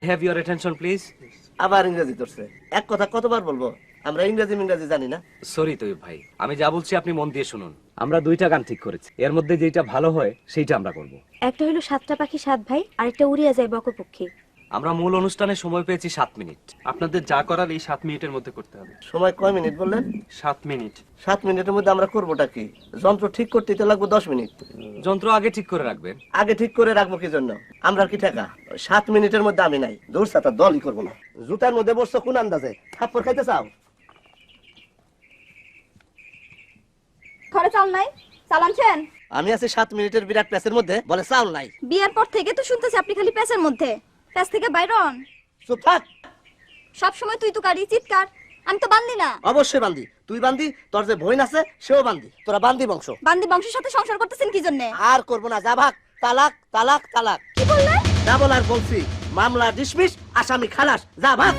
Have your attention please. আবার ইংরেজি ধরছে। এক কথা কতবার বলবো, আমরা ইংরেজি জানি না। সরি তৈয়ব ভাই, আমি যা বলছি আপনি মন দিয়ে শুনুন। আমরা দুইটা গান ঠিক করেছি, এর মধ্যে যেটা ভালো হয় সেইটা আমরা করব। একটা হলো সাতটা পাখি সাত ভাই, আরেকটা উড়িয়া যায় বকপক্ষী। আমরা মূল অনুষ্ঠানে সময় পেয়েছি 7 মিনিট। আপনাদের যা করার এই 7 মিনিটের মধ্যে করতে হবে। সময় কয় মিনিট বললেন? 7 মিনিট। 7 মিনিটের মধ্যে আমরা করবোটা কি? যন্ত্র ঠিক করতে তো লাগবে 10 মিনিট। যন্ত্র আগে ঠিক করে রাখবেন। আগে ঠিক করে রাখবো কি জন্য? আমরা কি টাকা 7 মিনিটের মধ্যে আমি নাই, দূর সাতা দলই করবো না। জুতার মধ্যে বসছো কোন আন্দাজে? থাপ্পড় খাইতে চাও? ঘরে চাল নাই, চাল আনছেন? আমি আছি 7 মিনিটের বিরাট প্যাসের মধ্যে, বলে চাউল নাই। বিয়ের পর থেকে তো শুনতেছি আপনি খালি প্যাসের মধ্যে, প্যাস থেকে বাইর হন। চুপ থাক। সব সময় তুই তো কারি চিৎকার, আমি তো বান্দি না। অবশ্যই বান্দি, তুই বান্দি, তোর যে বোন আছে সেও বান্দি, তোরা বান্দি বংশ। বান্দি বংশের সাথে সংসার করতেছেন কি জন্য? আর করবো না, যা ভাগ। তালাক তালাক তালাক। কি বললেন? যা বলার বলছি, মামলা ডিসমিস, আসামি খালাস, যা ভাগ।